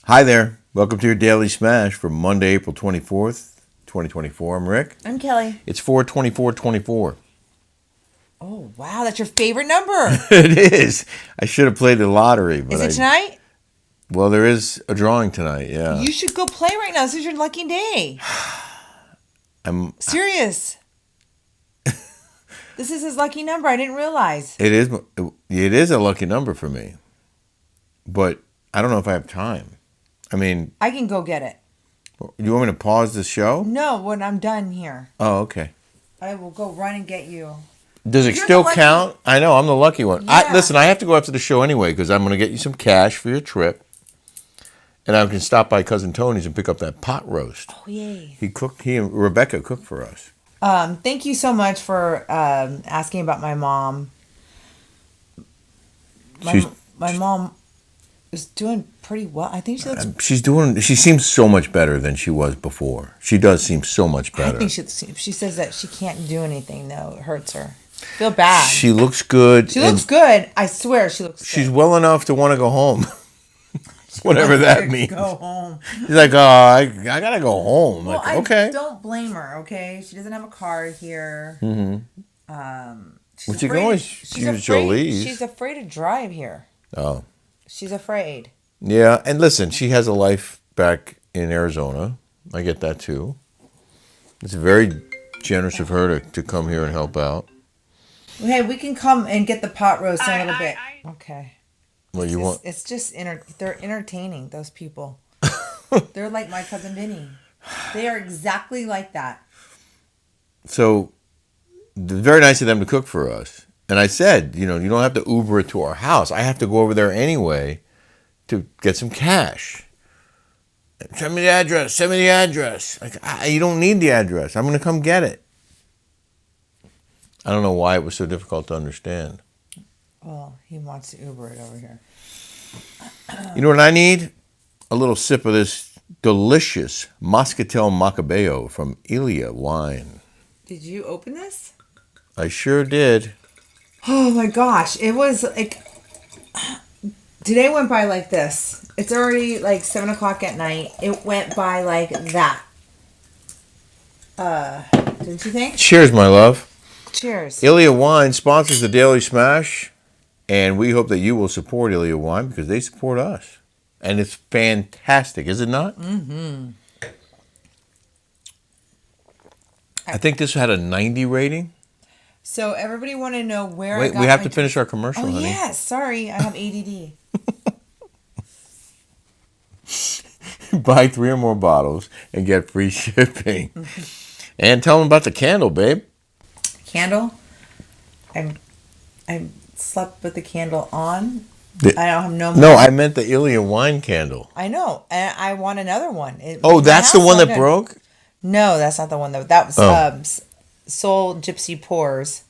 Hi there. Welcome to your Daily Smash for Monday, April 24th, 2024. I'm Rick. I'm Kelly. It's 4/24/24. Oh, wow. That's your favorite number. It is. I should have played the lottery. But Is it tonight? Well, there is a drawing tonight, yeah. You should go play right now. This is your lucky day. I'm serious. This is his lucky number. I didn't realize. It is a lucky number for me. But I don't know if I have time. I mean, I can go get it. You want me to pause the show? No, when I'm done here. Oh, okay. I will go run and get you. Does it still count? I know, I'm the lucky one. Yeah. Listen, I have to go after the show anyway because I'm going to get you some cash for your trip. And I can stop by Cousin Tony's and pick up that pot roast. Oh, yay. He and Rebecca cooked for us. Thank you so much for asking about my mom. My mom is doing pretty well. I think she looks... She seems so much better than she was before. She does seem so much better. I think she says that she can't do anything, though. It hurts her. Feel bad. She looks good. She looks good. I swear she looks good. She's well enough to want to go home. Whatever that means. Go home. She's like, oh, I gotta go home. Well, like, okay. I don't blame her. Okay, she doesn't have a car here. She can always use Jolie's. She's afraid to drive here. Oh. She's afraid. Yeah, and listen, she has a life back in Arizona. I get that too. It's very generous of her to come here and help out. Hey, we can come and get the pot roast in a little bit. Okay. What you want? It's just they're entertaining, those people. They're like my cousin Vinny. They are exactly like that. So, very nice of them to cook for us. And I said, you don't have to Uber it to our house. I have to go over there anyway to get some cash. Send me the address. Send me the address. Like, you don't need the address. I'm going to come get it. I don't know why it was so difficult to understand. Well, he wants to Uber it over here. You know what I need? A little sip of this delicious Moscatel Macabeo from Ilia wine. Did you open this? I sure did. Oh my gosh. It was like... Today went by like this. It's already like 7 o'clock at night. It went by like that. Didn't you think? Cheers, my love. Cheers. Ilia Wine sponsors the Daily Smash, and we hope that you will support Ilia Wine because they support us. And it's fantastic, is it not? Mm-hmm. I think this had a 90 rating. So everybody want to know where Wait, I got we have to finish our commercial, honey. honey. Yes, sorry, I have ADD. Buy 3 or more bottles and get free shipping. And tell them about the candle, babe. Candle? I slept with the candle on. I don't have no more. No, I meant the Ilia wine candle. I know. And I want another one. That's the one that broke? No, that's not the one that was Soul Gypsy Pours,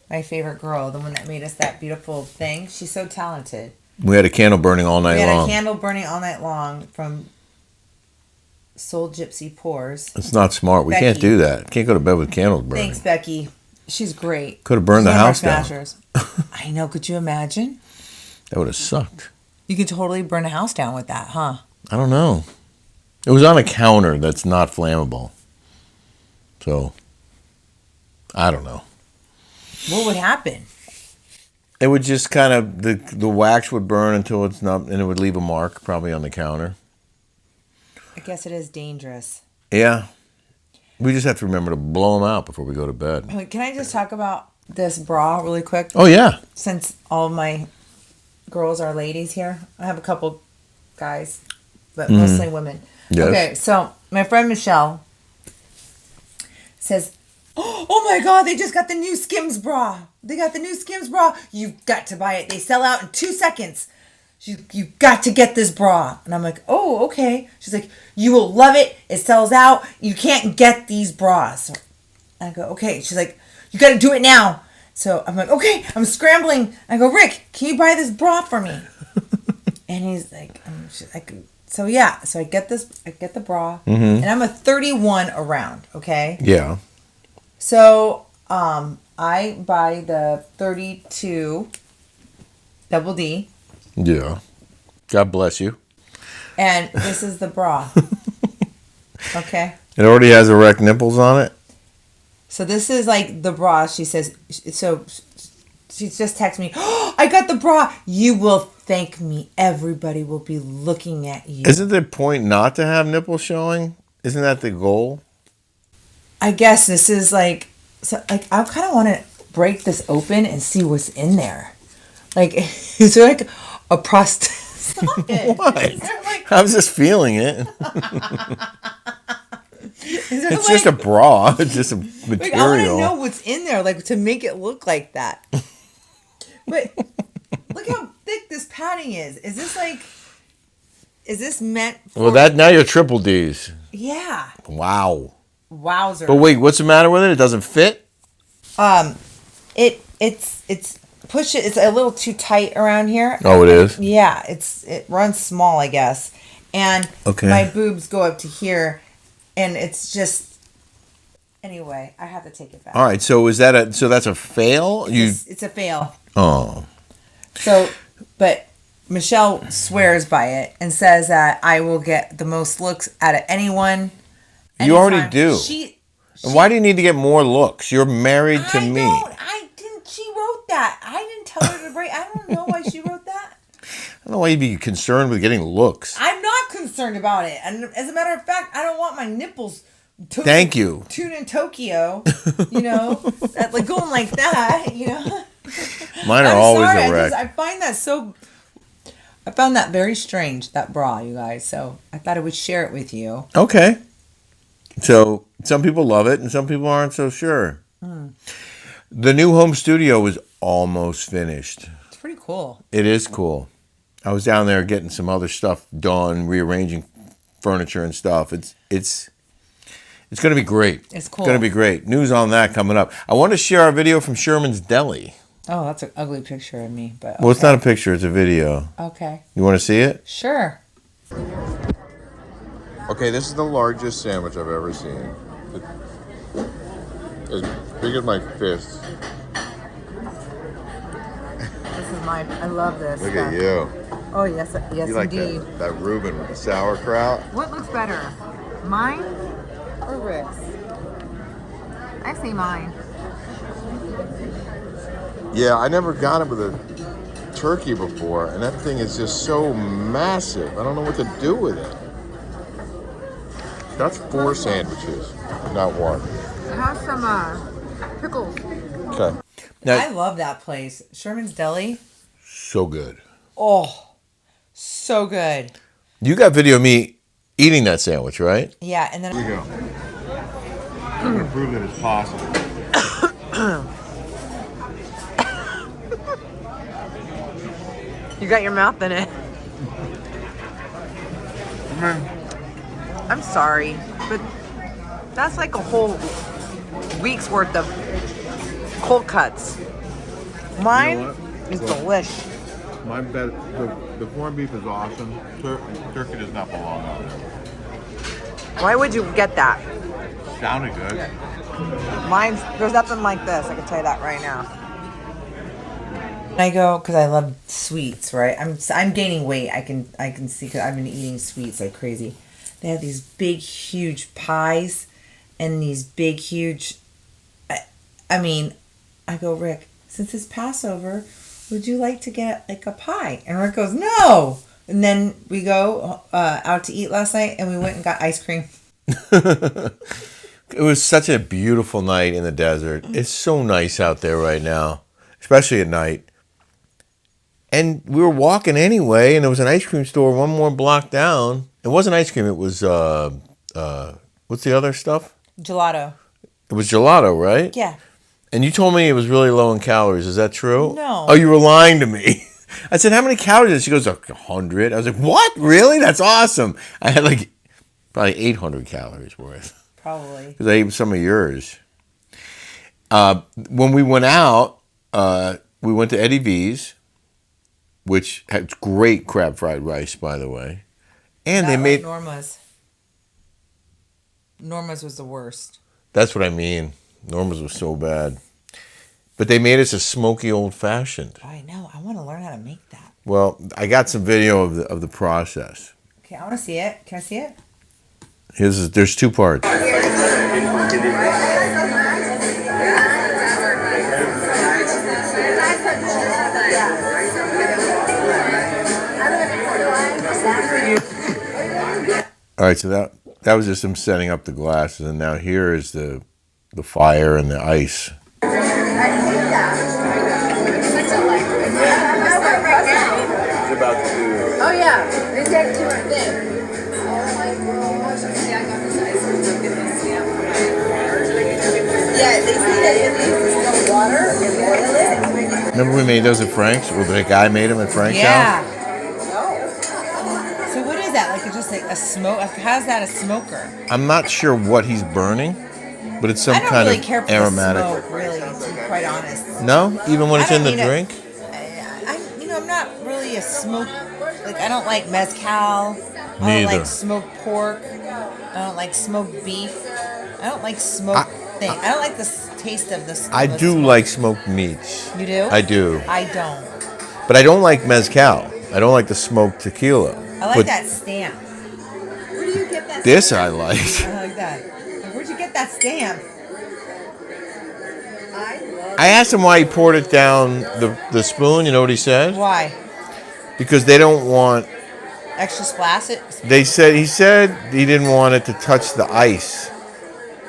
my favorite girl, the one that made us that beautiful thing. She's so talented. We had a candle burning all night long. We had a candle burning all night long from Soul Gypsy Pours. It's not smart. We can't do that. Can't go to bed with candles burning. Thanks, Becky. She's great. Could have burned the house down. I know. Could you imagine? That would have sucked. You could totally burn a house down with that, huh? I don't know. It was on a counter that's not flammable. So, I don't know. What would happen? It would just kind of, the wax would burn until it's not, and it would leave a mark probably on the counter. I guess it is dangerous. Yeah. We just have to remember to blow them out before we go to bed. Can I just talk about this bra really quick? Oh, yeah. Since all of my girls are ladies here. I have a couple guys, but mostly women. Yes. Okay, so my friend Michelle says, oh my God, they just got the new SKIMS bra. They got the new SKIMS bra. You've got to buy it. They sell out in 2 seconds. You got to get this bra. And I'm like, oh, okay. She's like, you will love it. It sells out. You can't get these bras. I go, okay. She's like, you got to do it now. So I'm like, okay, I'm scrambling. I go, Rick, can you buy this bra for me? And he's like, so yeah. So I get the bra, and I'm a 31 around, okay? Yeah. So I buy the 32 double D. Yeah. God bless you. And this is the bra. Okay. It already has erect nipples on it. So this is like the bra. She says. So she just texted me. Oh, I got the bra. You will thank me. Everybody will be looking at you. Isn't the point not to have nipples showing? Isn't that the goal? I guess this is like. So like I kind of want to break this open and see what's in there. Like, is there like a prostate? What? Like, I was just feeling it. It's like, just a bra. It's just a material. Like, I want to know what's in there, like to make it look like that. But look how thick this padding is. Is this like? Is this meant? For, Well, that now you're triple D's. Yeah. Wow. Wowzer. But wait, what's the matter with it? It doesn't fit? It's push it. It's a little too tight around here. Oh, it is? Yeah, it runs small, I guess, and my boobs go up to here, and it's just. Anyway, I have to take it back. All right, so that's a fail? It's a fail. Oh. So, but Michelle swears by it and says that I will get the most looks out of anyone. You already anytime. do. And why do you need to get more looks? You're married to me. I didn't. She wrote that. I didn't tell her to write. I don't know why she wrote that. I don't know why you'd be concerned with getting looks. I'm not concerned about it. And as a matter of fact, I don't want my nipples. Thank you. Tuned in Tokyo, like going like that, Mine are always erect. I find that so. I found that very strange, that bra, you guys. So I thought I would share it with you. Okay. So some people love it and some people aren't so sure. The new home studio is almost finished. It's pretty cool. It is cool. I was down there getting some other stuff done, rearranging furniture and stuff. It's going to be great. It's cool. It's going to be great. News on that coming up. I want to share our video from Sherman's Deli. Oh, that's an ugly picture of me. But okay. Well, it's not a picture. It's a video. Okay. You want to see it? Sure. Okay, this is the largest sandwich I've ever seen. As big as my fist. This is mine. I love this. Look at you. Oh, yes, You like indeed. that Reuben with the sauerkraut? What looks better, mine or Rick's? I say mine. Yeah, I never got it with a turkey before, and that thing is just so massive. I don't know what to do with it. That's 4 sandwiches, not 1. Have some pickles. Okay. Now, I love that place. Sherman's Deli. so good. Oh, so good. You got video of me eating that sandwich, right? Yeah, and then... Here we go. I'm going to prove that it's possible. You got your mouth in it. I'm sorry, but that's like a whole week's worth of cold cuts. Mine is delish. My bet, the corned beef is awesome. Turkey does not belong on there. Why would you get that? Sounded good. Mine's, there's nothing like this, I can tell you that right now. I go because I love sweets, right? I'm gaining weight. I can see because I've been eating sweets like crazy. They have these big, huge pies, and these big, huge. I go, Rick. Since it's Passover, would you like to get like a pie? And Rick goes, no. And then we go out to eat last night, and we went and got ice cream. It was such a beautiful night in the desert. It's so nice out there right now, especially at night. And we were walking anyway, and there was an ice cream store 1 more block down. It wasn't ice cream. It was, what's the other stuff? Gelato. It was gelato, right? Yeah. And you told me it was really low in calories. Is that true? No. Oh, you were lying to me. I said, how many calories? And she goes, 100. I was like, what? Really? That's awesome. I had like probably 800 calories worth. Probably. Because I ate some of yours. When we went out, we went to Eddie V's, which had great crab fried rice, by the way. And Not they made... like Norma's. Norma's was the worst. That's what I mean. Norma's was so bad. But they made us a smoky old-fashioned. I know. I want to learn how to make that. Well, I got some video of the process. Okay, I want to see it. Can I see it? There's two parts. All right, so that was just him setting up the glasses, and now here is the fire and the ice. Oh yeah, they take two and thing. Yeah, they say that if you use no water, you boil it. Remember we made those at Frank's? Well, the guy made them at Frank's house? So what is that? Like it's just like a smoke? How's that a smoker? I'm not sure what he's burning, but it's some I don't kind really of care for aromatic. the smoke, really, to be quite honest. No? Even when it's in the need it. drink? I'm not really a smoke. Like I don't like mezcal. I don't Neither. like smoked pork. I don't like smoked beef. I don't like smoked thing. I don't like the taste of this. I do like smoked meats. You do? I do. I don't. But I don't like mezcal. I don't like the smoked tequila. I like but that stamp. Where do you get that? This I like. I like that. Where'd you get that stamp? I asked him why he poured it down the spoon. You know what he said? Why? Because they don't want. Extra splash it? He said he didn't want it to touch the ice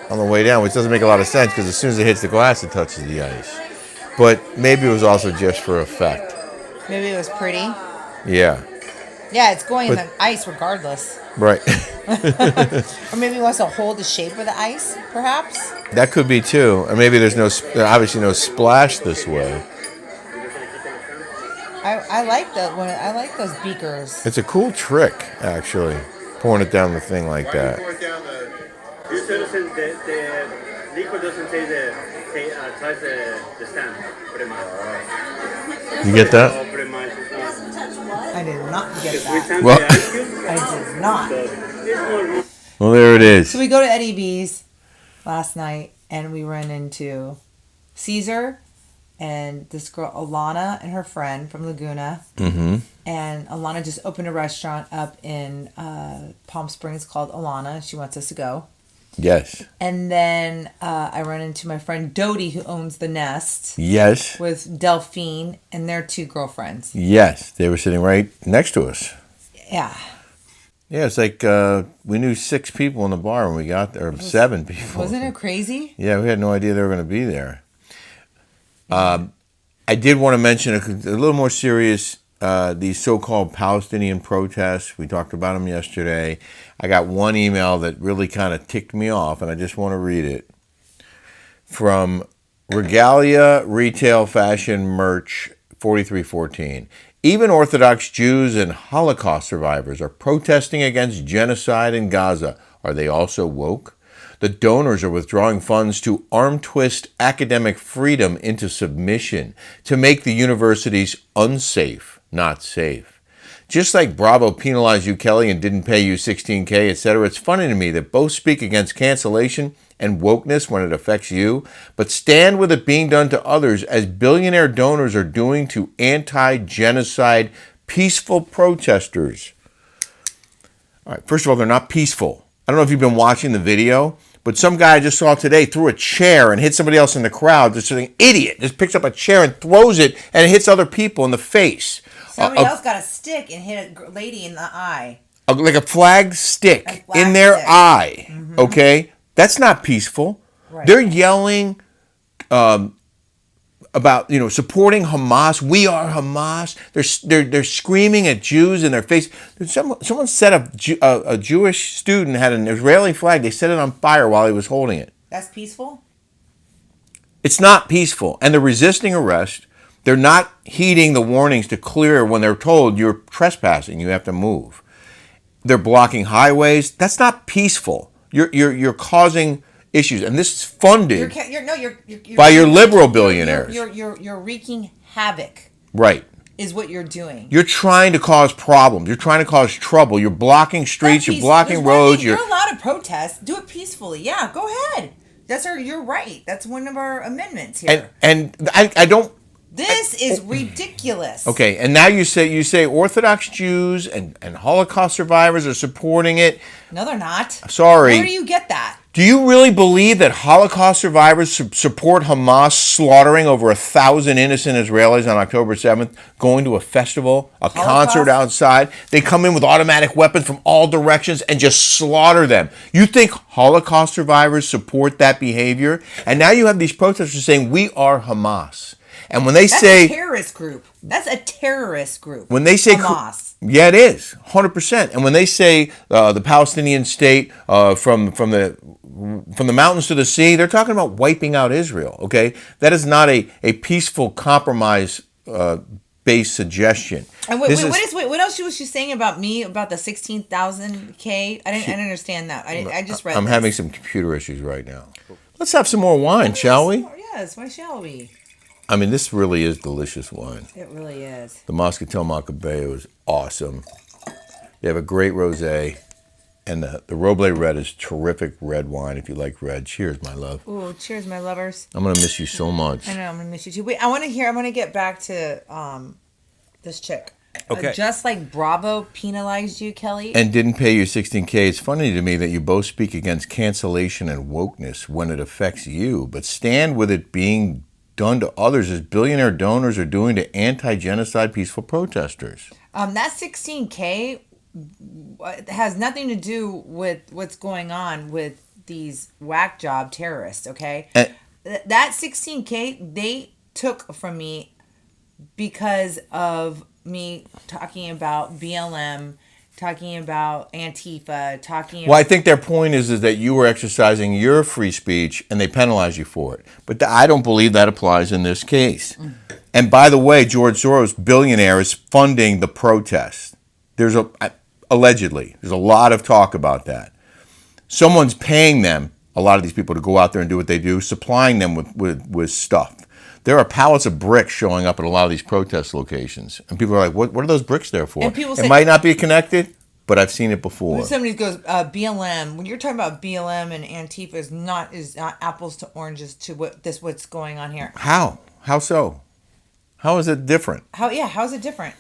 on the way down, which doesn't make a lot of sense because as soon as it hits the glass, it touches the ice. But maybe it was also just for effect. Maybe it was pretty. Yeah. Yeah, it's going in the ice regardless. Right. Or maybe he wants to hold the shape of the ice, perhaps. That could be too. Or maybe there's obviously no splash this way. I like that one. I like those beakers. It's a cool trick, actually, pouring it down the thing like that. You said the liquid doesn't touch the stand, pretty much. You get that? Pretty much. I did not get that. Well, I did not. well, there it is. So we go to Eddie B's last night, and we run into Caesar and this girl Alana and her friend from Laguna. Mm-hmm. And Alana just opened a restaurant up in Palm Springs called Alana. She wants us to go. Yes. And then I run into my friend Dodie, who owns The Nest. Yes. With Delphine and their two girlfriends. Yes. They were sitting right next to us. Yeah. Yeah, it's like we knew 6 people in the bar when we got there, 7 people. Wasn't it crazy? Yeah, we had no idea they were going to be there. I did want to mention a little more serious, these so-called Palestinian protests. We talked about them yesterday. I got one email that really kind of ticked me off, and I just want to read it. From Regalia Retail Fashion Merch 4314. Even Orthodox Jews and Holocaust survivors are protesting against genocide in Gaza. Are they also woke? The donors are withdrawing funds to arm twist academic freedom into submission to make the universities unsafe, not safe. Just like Bravo penalized you, Kelly, and didn't pay you $16K, etc., it's funny to me that both speak against cancellation and wokeness when it affects you, but stand with it being done to others as billionaire donors are doing to anti-genocide peaceful protesters. All right, first of all, they're not peaceful. I don't know if you've been watching the video, but some guy I just saw today threw a chair and hit somebody else in the crowd. Just an idiot. Just picks up a chair and throws it, and it hits other people in the face. Somebody else got a stick and hit a lady in the eye. Like a flag stick in their eye. Mm-hmm. Okay? That's not peaceful. Right. They're yelling about, supporting Hamas. We are Hamas. They're screaming at Jews in their face. Someone set a Jewish student had an Israeli flag. They set it on fire while he was holding it. That's peaceful? It's not peaceful. And they're resisting arrest. They're not heeding the warnings to clear when they're told you're trespassing. You have to move. They're blocking highways. That's not peaceful. You're causing issues, and this is funded by your liberal billionaires. You're wreaking havoc. Right. Is what you're doing. You're trying to cause problems. You're trying to cause trouble. You're blocking streets. You're blocking roads. You're allowed to protest. Do it peacefully. Yeah, go ahead. You're right. That's one of our amendments here. And I don't. This is ridiculous. Okay, and now you say Orthodox Jews and Holocaust survivors are supporting it. No, they're not. Sorry. Where do you get that? Do you really believe that Holocaust survivors support Hamas slaughtering over 1,000 innocent Israelis on October 7th, going to a festival, a concert outside? They come in with automatic weapons from all directions and just slaughter them. You think Holocaust survivors support that behavior? And now you have these protesters saying, we are Hamas. And when they say... That's a terrorist group. That's a terrorist group. When they say... Hamas. Yeah, it is. 100%. And when they say the Palestinian state from the mountains to the sea, they're talking about wiping out Israel, okay? That is not a peaceful compromise based suggestion. And what else was she saying about me, about the 16,000K? I didn't understand that. I just read I'm this. having some computer issues right now. Let's have some more wine, shall we? Yes, why shall we? I mean, this really is delicious wine. It really is. The Moscatel Macabeo is awesome. They have a great rosé. And the Roble Red is terrific red wine if you like red. Cheers, my love. Ooh, cheers, my lovers. I'm going to miss you so much. I know, I'm going to miss you too. Wait, I want to get back to this chick. Okay. Just like Bravo penalized you, Kelly. And didn't pay you $16K. It's funny to me that you both speak against cancellation and wokeness when it affects you, but stand with it being done to others as billionaire donors are doing to anti-genocide peaceful protesters. That 16K has nothing to do with what's going on with these whack job terrorists, okay? That 16K they took from me because of me talking about BLM, talking about Antifa, talking about... Well, I think their point is that you were exercising your free speech and they penalize you for it. But I don't believe that applies in this case. And by the way, George Soros, billionaire, is funding the protest. Allegedly. There's a lot of talk about that. Someone's paying them, a lot of these people, to go out there and do what they do, supplying them with stuff. There are pallets of bricks showing up at a lot of these protest locations. And people are like, what are those bricks there for? And people say, it might not be connected, but I've seen it before. When somebody goes, BLM, when you're talking about BLM and Antifa is not apples to oranges to what's going on here. How? How so? How is it different? How is it different?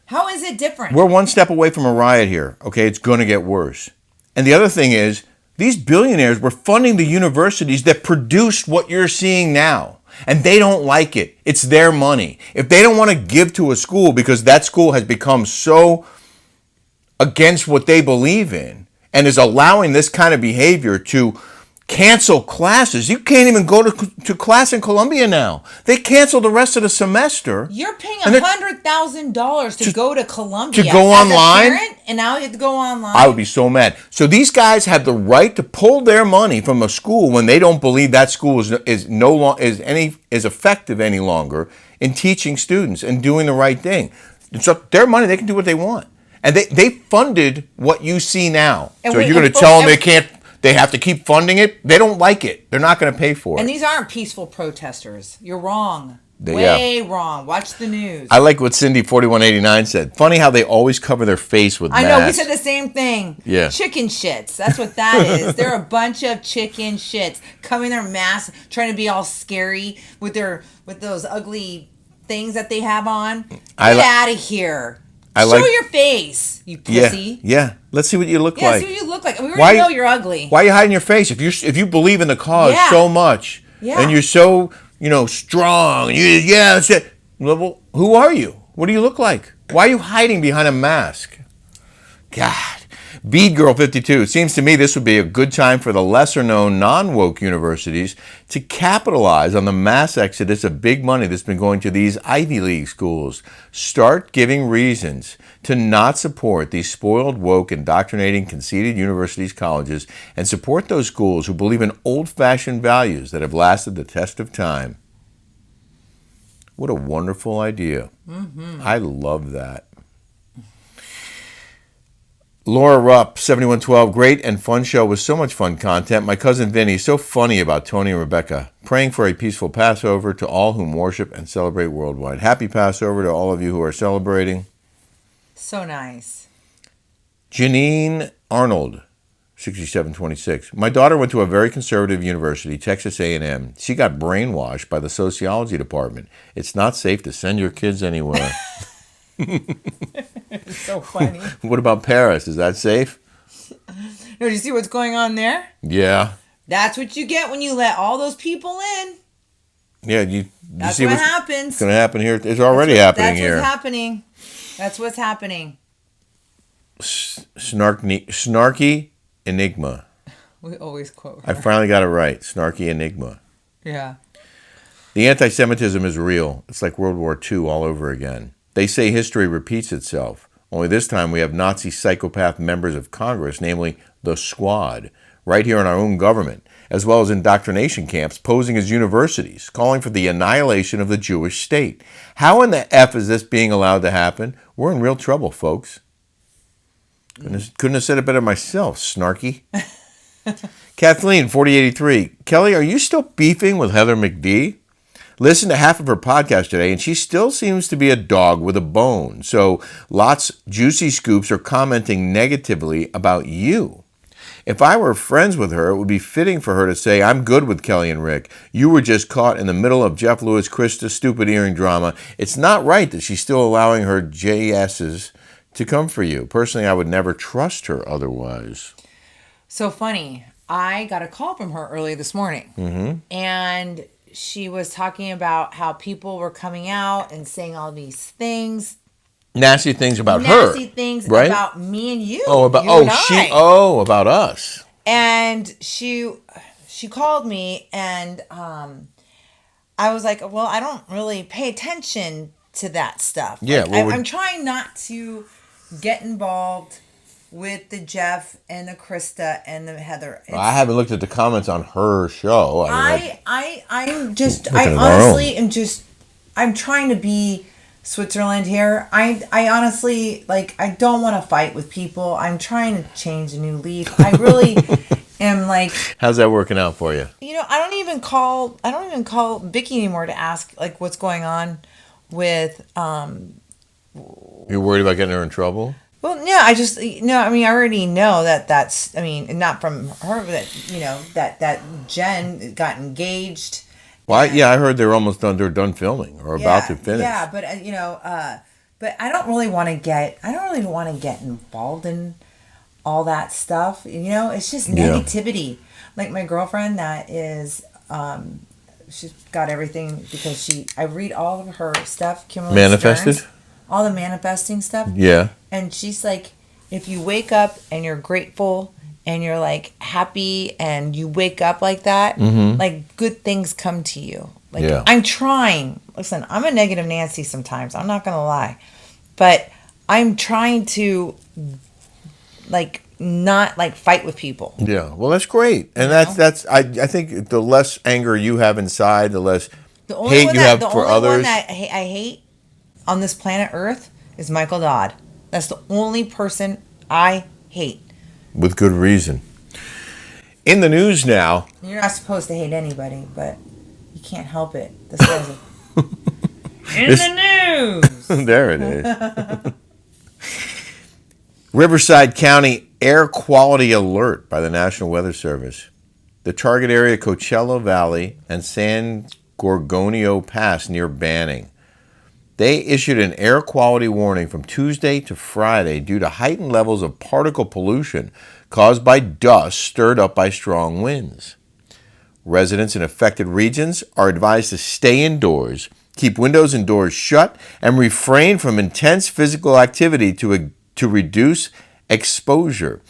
How is it different? We're one step away from a riot here, okay? It's going to get worse. And the other thing is, these billionaires were funding the universities that produced what you're seeing now. And they don't like it. It's their money. If they don't want to give to a school because that school has become so against what they believe in and is allowing this kind of behavior to cancel classes. You can't even go to class in Columbia now. They canceled the rest of the semester. You're paying $100,000 to go to Columbia. To go online? As a parent, and now you have to go online? I would be so mad. So these guys have the right to pull their money from a school when they don't believe that school is effective any longer in teaching students and doing the right thing. It's up their money. They can do what they want. And they funded what you see now. So you're going to tell them they have to keep funding it? They don't like it. They're not going to pay for it. And these aren't peaceful protesters. You're wrong. Way wrong. Watch the news. I like what Cindy 4189 said. Funny how they always cover their face with masks. I know, we said the same thing. Yeah. Chicken shits. That's what that is. They're a bunch of chicken shits covering their masks, trying to be all scary with those ugly things that they have on. Get out of here. Show your face, you pussy. Yeah. Let's see what you look like. Yeah, see what you look like. We already know you're ugly. Why are you hiding your face? If you believe in the cause so much, and you're so strong, that's it. Well, who are you? What do you look like? Why are you hiding behind a mask? God. Bead Girl 52. It seems to me this would be a good time for the lesser-known non-woke universities to capitalize on the mass exodus of big money that's been going to these Ivy League schools. Start giving reasons to not support these spoiled, woke, indoctrinating, conceited universities, colleges, and support those schools who believe in old-fashioned values that have lasted the test of time. What a wonderful idea. Mm-hmm. I love that. Laura Rupp, 7112, great and fun show with so much fun content. My cousin Vinny, so funny about Tony and Rebecca. Praying for a peaceful Passover to all whom worship and celebrate worldwide. Happy Passover to all of you who are celebrating. So nice. Janine Arnold, 6726. My daughter went to a very conservative university, Texas A&M. She got brainwashed by the sociology department. It's not safe to send your kids anywhere. It's so funny. What about Paris? Is that safe? No, do you see what's going on there? Yeah. That's what you get when you let all those people in. Yeah, you That's see what what's happens. going to happen here? It's already happening here. That's what's happening. That's what's happening. Snarky enigma. We always quote her. I finally got it right. Snarky enigma. Yeah. The anti-Semitism is real. It's like World War II all over again. They say history repeats itself. Only this time we have Nazi psychopath members of Congress, namely the Squad, right here in our own government, as well as indoctrination camps posing as universities, calling for the annihilation of the Jewish state. How in the F is this being allowed to happen? We're in real trouble, folks. Couldn't have said it better myself, Snarky. Kathleen, 4083. Kelly, are you still beefing with Heather McD? Listened to half of her podcast today, and she still seems to be a dog with a bone. So lots juicy scoops are commenting negatively about you. If I were friends with her, it would be fitting for her to say, I'm good with Kelly and Rick. You were just caught in the middle of Jeff Lewis Krista stupid earring drama. It's not right that she's still allowing her JSs to come for you. Personally, I would never trust her otherwise. So funny. I got a call from her early this morning. And she was talking about how people were coming out and saying all these things. Nasty things about her. Nasty things right? about me and you. Oh, about about us. And she called me, and I was like, well, I don't really pay attention to that stuff. Yeah, like, I'm trying not to get involved with the Jeff and the Krista and the Heather. I haven't looked at the comments on her show. I'm trying to be Switzerland here. I honestly, like, I don't want to fight with people. I'm trying to change a new leaf. I really am like. How's that working out for you? You know, I don't even call Vicky anymore to ask like what's going on with. You're worried about getting her in trouble? Well, yeah, I already know that's, not from her, that, that Jen got engaged. Well, I heard they're almost done. They're done filming or about to finish. Yeah, but but I don't really want to get involved in all that stuff. You know, it's just negativity. Yeah. Like my girlfriend that is, she's got everything because I read all of her stuff. Kimberly Manifested? Stearns, all the manifesting stuff. Yeah. And she's like, if you wake up and you're grateful and you're like happy and you wake up like that, like good things come to you. Like I'm trying. Listen, I'm a negative Nancy sometimes. I'm not going to lie. But I'm trying to like not like fight with people. Yeah. Well, that's great. And that's I think the less anger you have inside, the less hate you have for others. The only one that I hate on this planet Earth is Michael Dodd. That's the only person I hate. With good reason. In the news now. You're not supposed to hate anybody, but you can't help it. This guy's the news. There it is. Riverside County air quality alert by the National Weather Service. The target area, Coachella Valley and San Gorgonio Pass near Banning. They issued an air quality warning from Tuesday to Friday due to heightened levels of particle pollution caused by dust stirred up by strong winds. Residents in affected regions are advised to stay indoors, keep windows and doors shut, and refrain from intense physical activity to reduce exposure.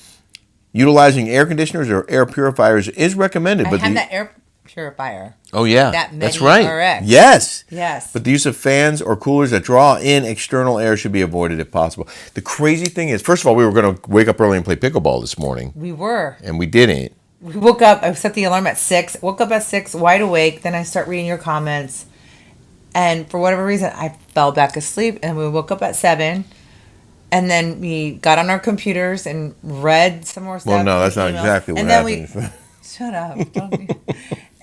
Utilizing air conditioners or air purifiers is recommended. I have that air purifier. Oh, yeah. That's right. RX. Yes. But the use of fans or coolers that draw in external air should be avoided if possible. The crazy thing is, first of all, we were going to wake up early and play pickleball this morning. We were. And we didn't. We woke up. I set the alarm at 6. Woke up at 6, wide awake. Then I start reading your comments. And for whatever reason, I fell back asleep. And we woke up at 7. And then we got on our computers and read some more stuff. Well, no, that's not exactly what happened. Shut up.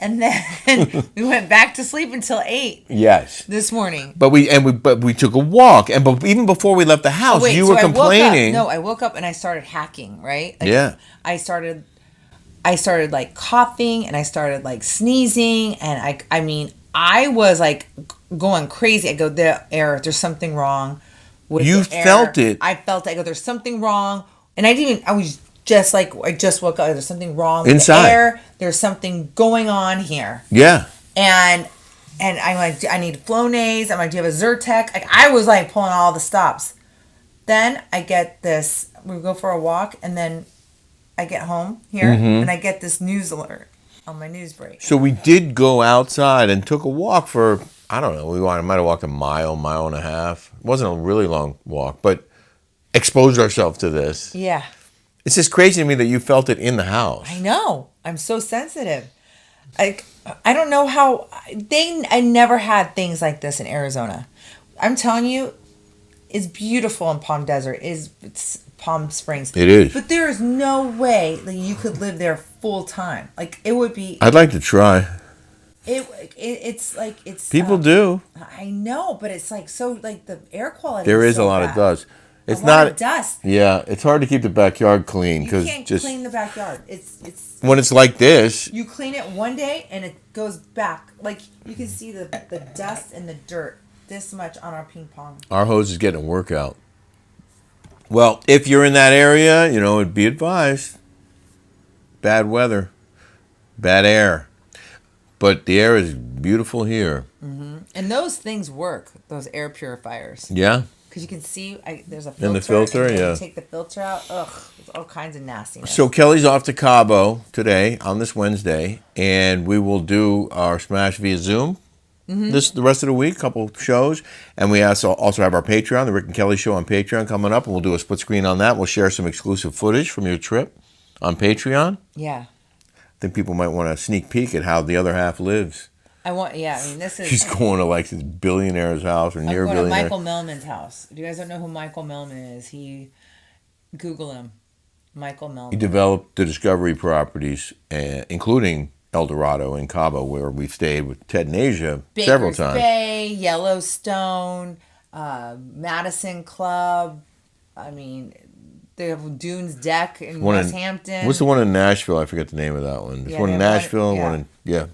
And then we went back to sleep until 8 Yes. this morning. But we took a walk, and even before we left the house, you were complaining. I woke up and I started hacking. Right? Like, Yeah. I started like coughing and I started like sneezing, and I mean I was like going crazy. I go, there's something wrong with You the air. felt it. I felt it. I go, there's something wrong, and I was just like, I just woke up. There's something wrong with Inside. the air. There's something going on here. Yeah. And I'm like, I need Flonase. I'm like, do you have a Zyrtec? Like, I was like pulling all the stops. Then I get this. We go for a walk, and then I get home here, and I get this news alert on my news break. So we did go outside and took a walk for, I don't know, might have walked a mile and a half. It wasn't a really long walk, but exposed ourselves to this. Yeah. It's just crazy to me that you felt it in the house. I know. I'm so sensitive. I don't know how I never had things like this in Arizona. I'm telling you, it's beautiful in Palm Desert. It's Palm Springs. It is. But there is no way that you could live there full time. Like, it would be. I'd like to try. It's like it's. People do. I know, but it's like so like the air quality. There is so a lot bad. of dust. It's a not lot of dust. Yeah, it's hard to keep the backyard clean You because can't just clean the backyard. It's when it's like this. you clean it one day and it goes back. Like, you can see the dust and the dirt this much on our ping pong. Our hose is getting a workout. Well, if you're in that area, be advised. Bad weather, bad air, but the air is beautiful here. And those things work. Those air purifiers. Yeah. Because you can see there's a filter. And the filter, and yeah. You take the filter out. Ugh, there's all kinds of nastiness. So Kelly's off to Cabo today on this Wednesday, and we will do our Smash via Zoom the rest of the week, couple shows, and we also have our Patreon, the Rick and Kelly Show on Patreon coming up, and we'll do a split screen on that. We'll share some exclusive footage from your trip on Patreon. Yeah. I think people might want a sneak peek at how the other half lives. This is. She's going to like this billionaire's house or near I'm going billionaire. to Michael Millman's house. If you guys don't know who Michael Millman is, Google him. Michael Millman. He developed the Discovery properties, including El Dorado in Cabo, where we've stayed with Ted and Asia several times. Bay, Yellowstone, Madison Club. I mean, they have Dunes Deck in West Hampton. What's the one in Nashville? I forget the name of that one. There's one in Nashville, one yeah.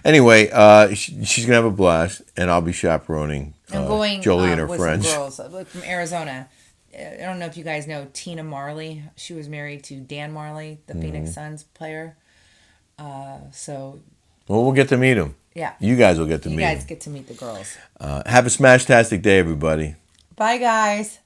Anyway, she's going to have a blast, and I'll be chaperoning Jolie and her with friends. Some girls from Arizona. I don't know if you guys know Tina Marley. She was married to Dan Marley, the Phoenix Suns player. Well, we'll get to meet him. Yeah. You guys will get to meet him. You guys get to meet the girls. Have a smash-tastic day, everybody. Bye, guys.